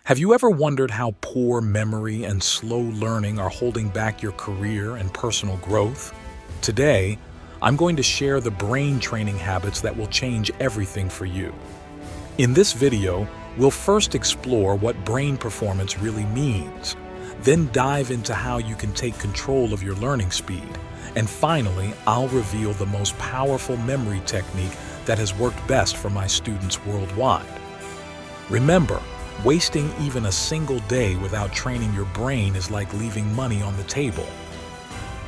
Have you ever wondered how poor memory and slow learning are holding back your career and personal growth? Today, I'm going to share the brain training habits that will change everything for you. In this video, we'll first explore what brain performance really means, then dive into how you can take control of your learning speed, and finally, I'll reveal the most powerful memory technique that has worked best for my students worldwide. Remember, wasting even a single day without training your brain is like leaving money on the table.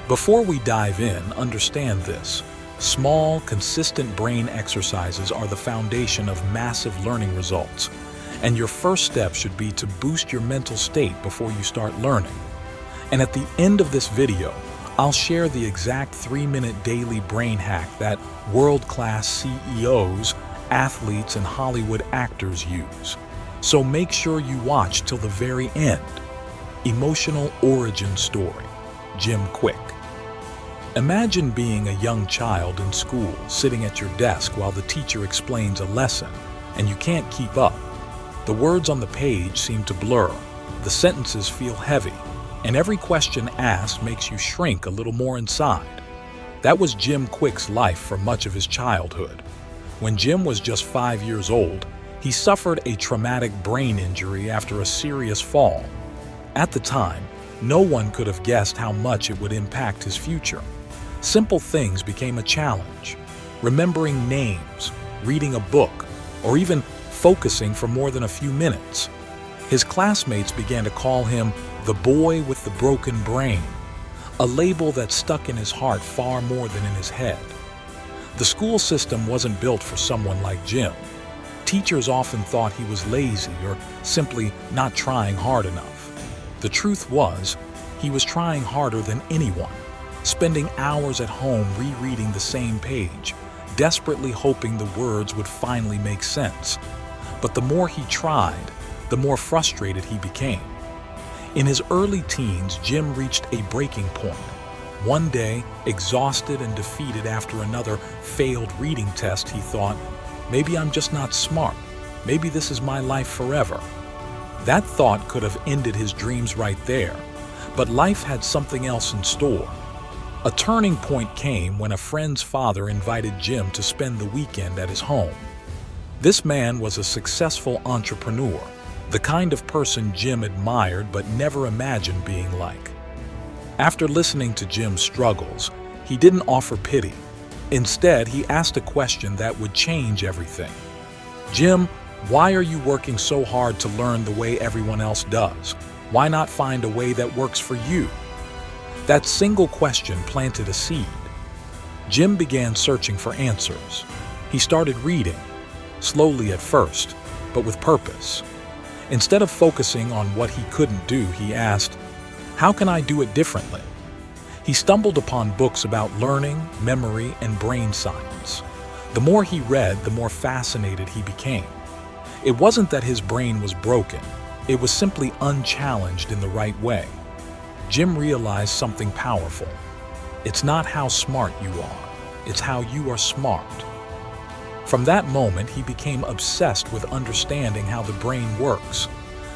Before we dive in, understand this. Small, consistent brain exercises are the foundation of massive learning results, and your first step should be to boost your mental state before you start learning. And at the end of this video, I'll share the exact 3-minute daily brain hack that world-class CEOs, athletes, and Hollywood actors use. So make sure you watch till the very end. Emotional origin story, Jim Kwik. Imagine being a young child in school, sitting at your desk while the teacher explains a lesson, and you can't keep up. The words on the page seem to blur, the sentences feel heavy, and every question asked makes you shrink a little more inside. That was Jim Kwik's life for much of his childhood. When Jim was just 5 years old, he suffered a traumatic brain injury after a serious fall. At the time, no one could have guessed how much it would impact his future. Simple things became a challenge. Remembering names, reading a book, or even focusing for more than a few minutes. His classmates began to call him the boy with the broken brain, a label that stuck in his heart far more than in his head. The school system wasn't built for someone like Jim. Teachers often thought he was lazy or simply not trying hard enough. The truth was, he was trying harder than anyone, spending hours at home rereading the same page, desperately hoping the words would finally make sense. But the more he tried, the more frustrated he became. In his early teens, Jim reached a breaking point. One day, exhausted and defeated after another failed reading test, he thought, maybe I'm just not smart. Maybe this is my life forever. That thought could have ended his dreams right there, but life had something else in store. A turning point came when a friend's father invited Jim to spend the weekend at his home. This man was a successful entrepreneur, the kind of person Jim admired but never imagined being like. After listening to Jim's struggles, he didn't offer pity. Instead, he asked a question that would change everything. Jim, why are you working so hard to learn the way everyone else does? Why not find a way that works for you? That single question planted a seed. Jim began searching for answers. He started reading, slowly at first, but with purpose. Instead of focusing on what he couldn't do, he asked, how can I do it differently? He stumbled upon books about learning, memory, and brain science. The more he read, the more fascinated he became. It wasn't that his brain was broken. It was simply unchallenged in the right way. Jim realized something powerful. It's not how smart you are. It's how you are smart. From that moment, he became obsessed with understanding how the brain works,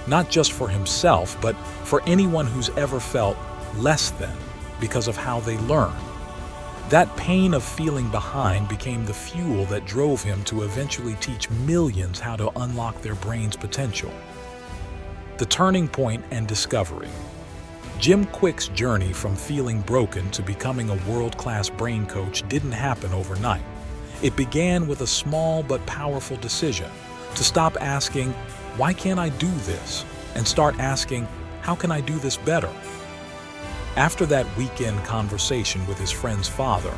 not just for himself, but for anyone who's ever felt less than because of how they learn. That pain of feeling behind became the fuel that drove him to eventually teach millions how to unlock their brain's potential. The turning point and discovery. Jim Kwik's journey from feeling broken to becoming a world-class brain coach didn't happen overnight. It began with a small but powerful decision to stop asking, why can't I do this? And start asking, how can I do this better? After that weekend conversation with his friend's father,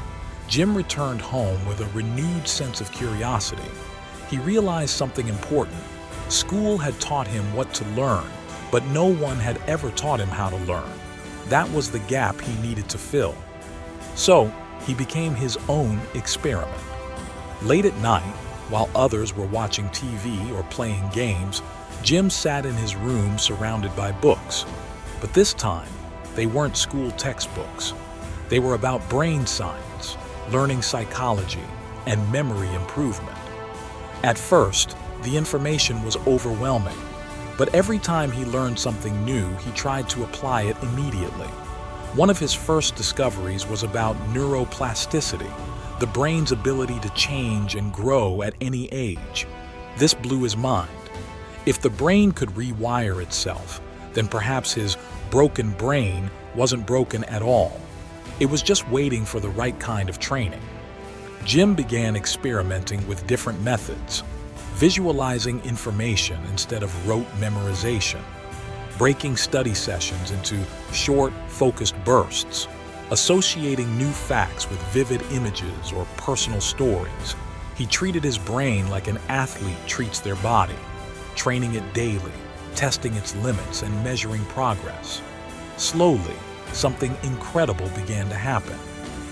Jim returned home with a renewed sense of curiosity. He realized something important. School had taught him what to learn, but no one had ever taught him how to learn. That was the gap he needed to fill. So, he became his own experiment. Late at night, while others were watching TV or playing games, Jim sat in his room surrounded by books. But this time, they weren't school textbooks. They were about brain science, learning psychology, and memory improvement. At first, the information was overwhelming. But every time he learned something new, he tried to apply it immediately. One of his first discoveries was about neuroplasticity, the brain's ability to change and grow at any age. This blew his mind. If the brain could rewire itself, then perhaps his broken brain wasn't broken at all. It was just waiting for the right kind of training. Jim began experimenting with different methods, visualizing information instead of rote memorization, breaking study sessions into short, focused bursts, associating new facts with vivid images or personal stories. He treated his brain like an athlete treats their body, training it daily, testing its limits, and measuring progress. Slowly, something incredible began to happen.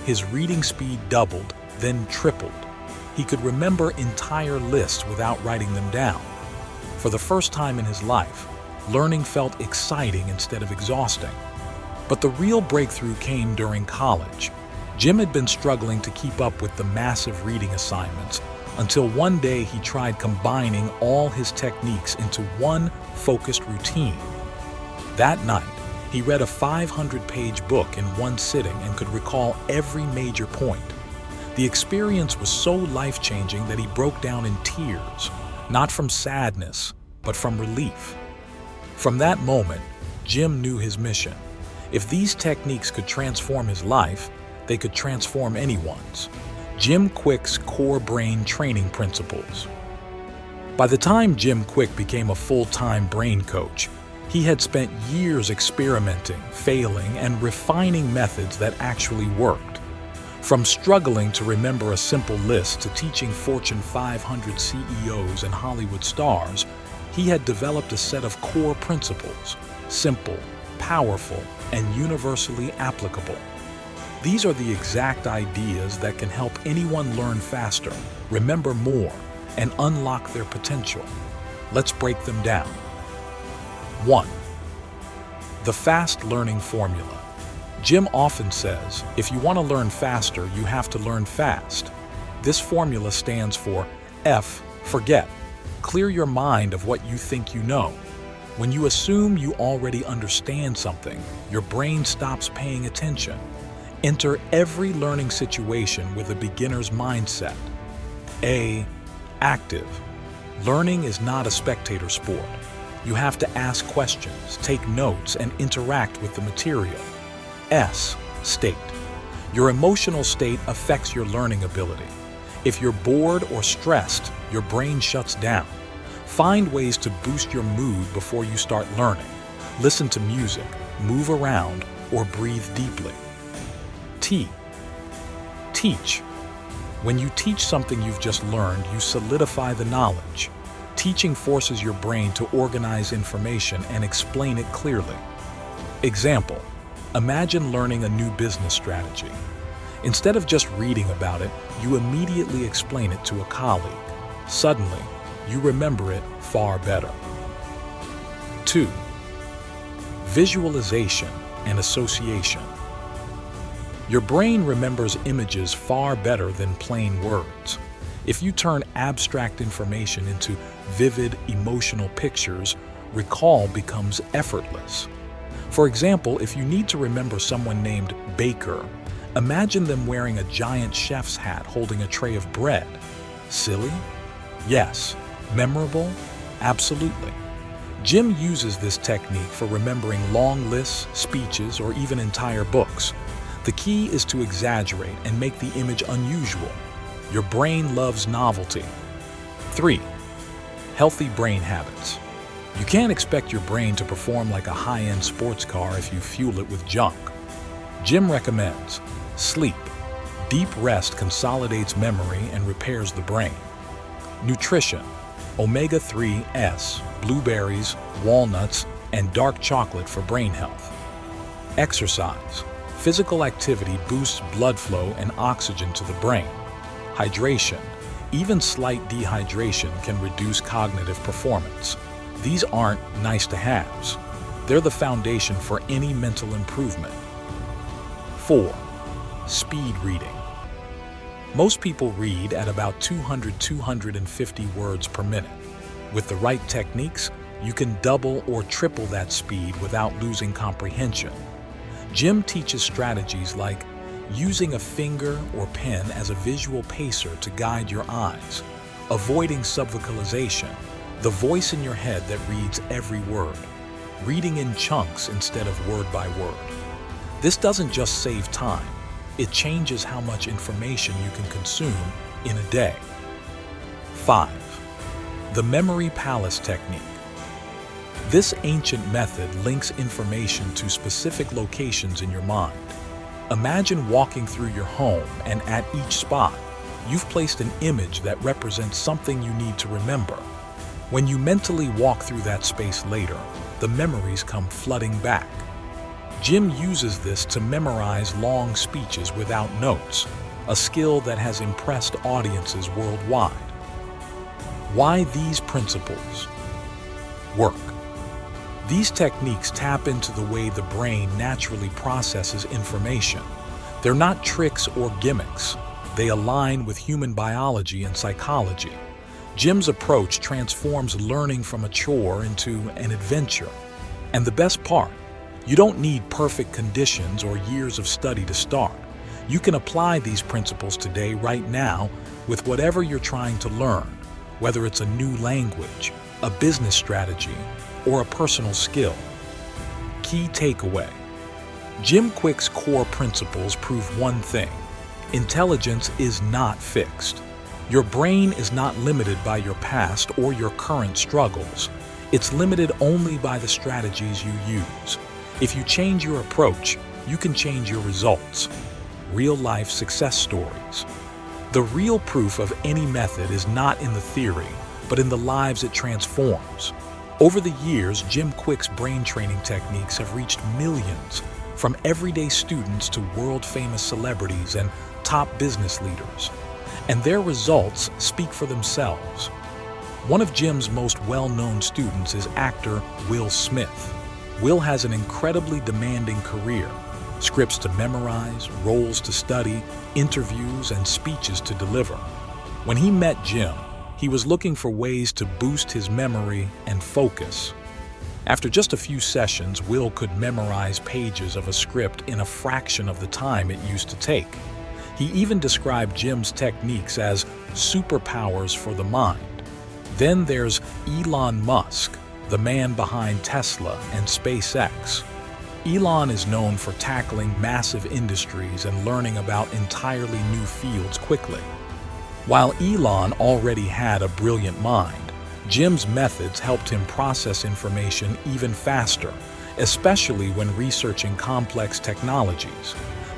His reading speed doubled, then tripled. He could remember entire lists without writing them down. For the first time in his life, learning felt exciting instead of exhausting. But the real breakthrough came during college. Jim had been struggling to keep up with the massive reading assignments until one day he tried combining all his techniques into one focused routine. That night, he read a 500-page book in one sitting and could recall every major point. The experience was so life-changing that he broke down in tears, not from sadness, but from relief. From that moment, Jim knew his mission. If these techniques could transform his life, they could transform anyone's. Jim Kwik's core brain training principles. By the time Jim Kwik became a full-time brain coach, he had spent years experimenting, failing, and refining methods that actually worked. From struggling to remember a simple list to teaching Fortune 500 CEOs and Hollywood stars, he had developed a set of core principles, simple, powerful, and universally applicable. These are the exact ideas that can help anyone learn faster, remember more, and unlock their potential. Let's break them down. 1. The fast learning formula. Jim often says, if you want to learn faster, you have to learn fast. This formula stands for F, forget. Clear your mind of what you think you know. When you assume you already understand something, your brain stops paying attention. Enter every learning situation with a beginner's mindset. A. Active. Learning is not a spectator sport. You have to ask questions, take notes, and interact with the material. S. State. Your emotional state affects your learning ability. If you're bored or stressed, your brain shuts down. Find ways to boost your mood before you start learning. Listen to music, move around, or breathe deeply. T. Teach. When you teach something you've just learned, you solidify the knowledge. Teaching forces your brain to organize information and explain it clearly. Example: imagine learning a new business strategy. Instead of just reading about it, you immediately explain it to a colleague. Suddenly, you remember it far better. 2. Visualization and association. Your brain remembers images far better than plain words. If you turn abstract information into vivid, emotional pictures, recall becomes effortless. For example, if you need to remember someone named Baker, imagine them wearing a giant chef's hat holding a tray of bread. Silly? Yes. Memorable? Absolutely. Jim uses this technique for remembering long lists, speeches, or even entire books. The key is to exaggerate and make the image unusual. Your brain loves novelty. 3. Healthy brain habits. You can't expect your brain to perform like a high-end sports car if you fuel it with junk. Jim recommends sleep. Deep rest consolidates memory and repairs the brain. Nutrition. Omega-3s, blueberries, walnuts, and dark chocolate for brain health. Exercise. Physical activity boosts blood flow and oxygen to the brain. Hydration. Even slight dehydration can reduce cognitive performance. These aren't nice-to-haves. They're the foundation for any mental improvement. 4. Speed reading. Most people read at about 200-250 words per minute. With the right techniques, you can double or triple that speed without losing comprehension. Jim teaches strategies like using a finger or pen as a visual pacer to guide your eyes, avoiding subvocalization, the voice in your head that reads every word, reading in chunks instead of word by word. This doesn't just save time, it changes how much information you can consume in a day. 5. The memory palace technique. This ancient method links information to specific locations in your mind. Imagine walking through your home and at each spot, you've placed an image that represents something you need to remember. When you mentally walk through that space later, the memories come flooding back. Jim uses this to memorize long speeches without notes, a skill that has impressed audiences worldwide. Why these principles work. These techniques tap into the way the brain naturally processes information. They're not tricks or gimmicks. They align with human biology and psychology. Jim's approach transforms learning from a chore into an adventure. And the best part, you don't need perfect conditions or years of study to start. You can apply these principles today, right now, with whatever you're trying to learn, whether it's a new language, a business strategy, or a personal skill. Key takeaway. Jim Kwik's core principles prove one thing: intelligence is not fixed. Your brain is not limited by your past or your current struggles. It's limited only by the strategies you use. If you change your approach, you can change your results. Real-life success stories. The real proof of any method is not in the theory, but in the lives it transforms. Over the years, Jim Kwik's brain training techniques have reached millions, from everyday students to world-famous celebrities and top business leaders. And their results speak for themselves. One of Jim's most well-known students is actor Will Smith. Will has an incredibly demanding career: scripts to memorize, roles to study, interviews, and speeches to deliver. When he met Jim, he was looking for ways to boost his memory and focus. After just a few sessions, Will could memorize pages of a script in a fraction of the time it used to take. He even described Jim's techniques as superpowers for the mind. Then there's Elon Musk, the man behind Tesla and SpaceX. Elon is known for tackling massive industries and learning about entirely new fields quickly. While Elon already had a brilliant mind, Jim's methods helped him process information even faster, especially when researching complex technologies.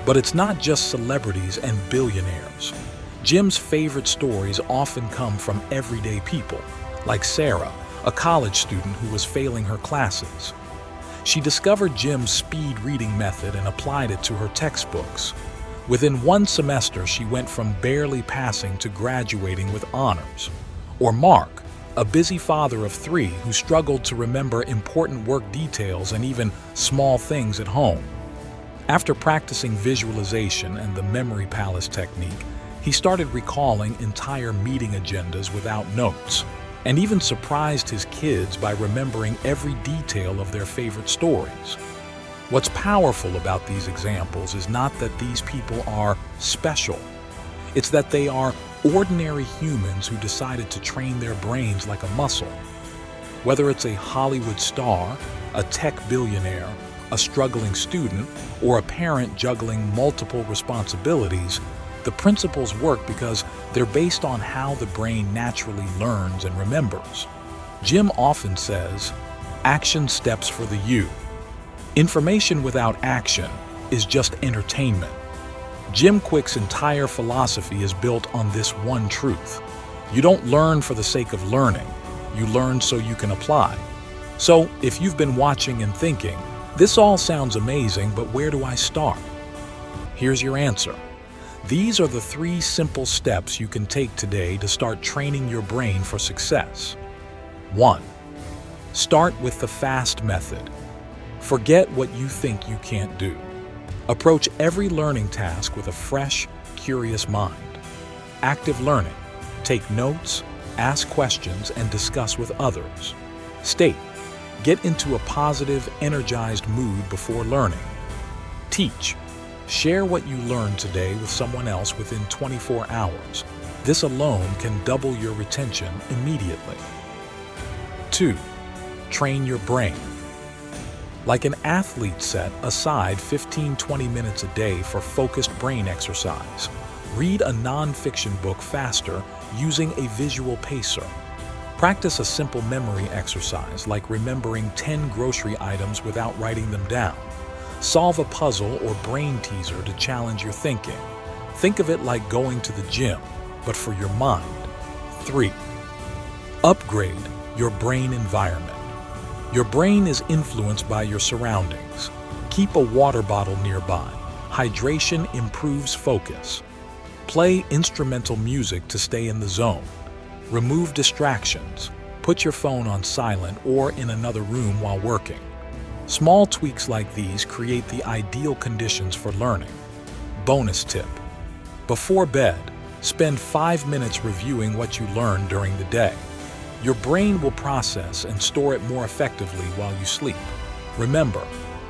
But it's not just celebrities and billionaires. Jim's favorite stories often come from everyday people, like Sarah, a college student who was failing her classes. She discovered Jim's speed reading method and applied it to her textbooks. Within one semester, she went from barely passing to graduating with honors. Or Mark, a busy father of 3 who struggled to remember important work details and even small things at home. After practicing visualization and the memory palace technique, he started recalling entire meeting agendas without notes, and even surprised his kids by remembering every detail of their favorite stories. What's powerful about these examples is not that these people are special. It's that they are ordinary humans who decided to train their brains like a muscle. Whether it's a Hollywood star, a tech billionaire, a struggling student, or a parent juggling multiple responsibilities, the principles work because they're based on how the brain naturally learns and remembers. Jim often says, "Action steps for the you." Information without action is just entertainment. Jim Kwik's entire philosophy is built on this one truth: you don't learn for the sake of learning, you learn so you can apply. So, if you've been watching and thinking, this all sounds amazing, but where do I start? Here's your answer. These are the 3 simple steps you can take today to start training your brain for success. 1. Start with the FAST method. Forget what you think you can't do. Approach every learning task with a fresh, curious mind. Active learning. Take notes, ask questions, and discuss with others. State, Get into a positive, energized mood before learning. Teach. Share what you learned today with someone else within 24 hours. This alone can double your retention immediately. 2. Train your brain. Like an athlete, set aside 15-20 minutes a day for focused brain exercise. Read a non-fiction book faster using a visual pacer. Practice a simple memory exercise like remembering 10 grocery items without writing them down. Solve a puzzle or brain teaser to challenge your thinking. Think of it like going to the gym, but for your mind. 3. Upgrade your brain environment. Your brain is influenced by your surroundings. Keep a water bottle nearby. Hydration improves focus. Play instrumental music to stay in the zone. Remove distractions. Put your phone on silent or in another room while working. Small tweaks like these create the ideal conditions for learning. Bonus tip. Before bed, spend 5 minutes reviewing what you learned during the day. Your brain will process and store it more effectively while you sleep. Remember,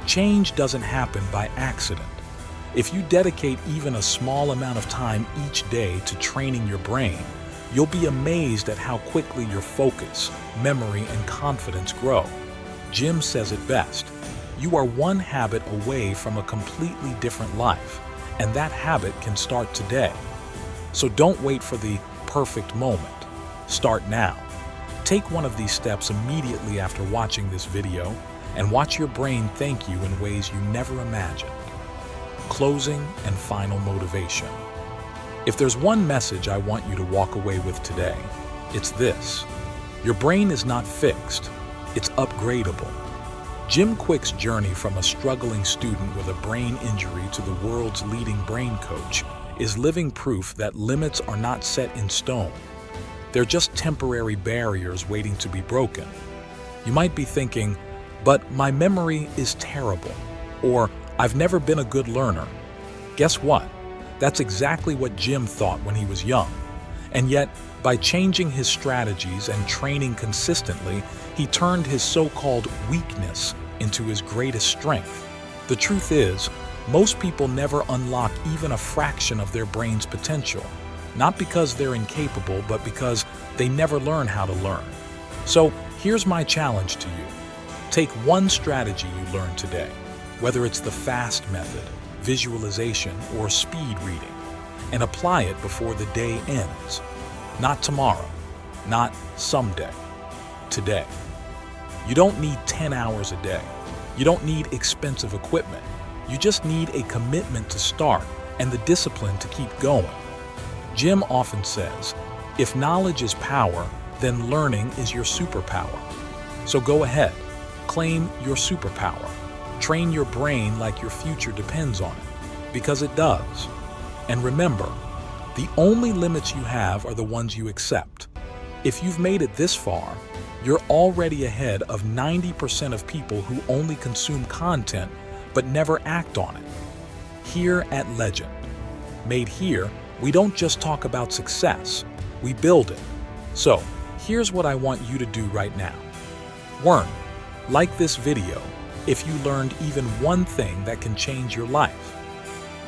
change doesn't happen by accident. If you dedicate even a small amount of time each day to training your brain, you'll be amazed at how quickly your focus, memory, and confidence grow. Jim says it best: you are one habit away from a completely different life, and that habit can start today. So don't wait for the perfect moment. Start now. Take one of these steps immediately after watching this video and watch your brain thank you in ways you never imagined. Closing and final motivation. If there's one message I want you to walk away with today, it's this: your brain is not fixed, it's upgradable. Jim Kwik's journey from a struggling student with a brain injury to the world's leading brain coach is living proof that limits are not set in stone. They're just temporary barriers waiting to be broken. You might be thinking, but my memory is terrible, or I've never been a good learner. Guess what? That's exactly what Jim thought when he was young. And yet, by changing his strategies and training consistently, he turned his so-called weakness into his greatest strength. The truth is, most people never unlock even a fraction of their brain's potential. Not because they're incapable, but because they never learn how to learn. So here's my challenge to you. Take one strategy you learned today, whether it's the FAST method, visualization, or speed reading, and apply it before the day ends. Not tomorrow, not someday, today. You don't need 10 hours a day. You don't need expensive equipment. You just need a commitment to start and the discipline to keep going. Jim often says, if knowledge is power, then learning is your superpower. So go ahead, claim your superpower. Train your brain like your future depends on it, because it does. And remember, the only limits you have are the ones you accept. If you've made it this far, you're already ahead of 90% of people who only consume content but never act on it. Here at Legend. Made here, we don't just talk about success, we build it. So, here's what I want you to do right now. 1. Like this video if you learned even one thing that can change your life.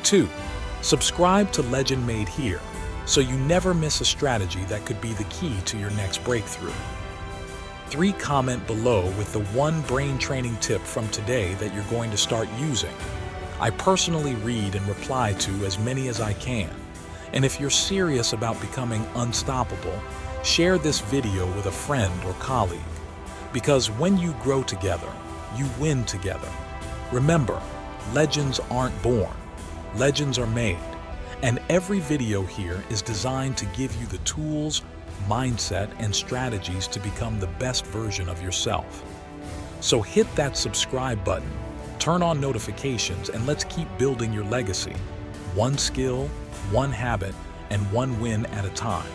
2. Subscribe to Legend Made Here so you never miss a strategy that could be the key to your next breakthrough. 3. Comment below with the one brain training tip from today that you're going to start using. I personally read and reply to as many as I can. And if you're serious about becoming unstoppable, share this video with a friend or colleague. Because when you grow together, you win together. Remember, legends aren't born, legends are made. And every video here is designed to give you the tools, mindset, and strategies to become the best version of yourself. So hit that subscribe button, turn on notifications, and let's keep building your legacy. One skill, one habit, and one win at a time.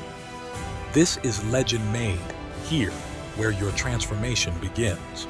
This is Legend Made, here, where your transformation begins.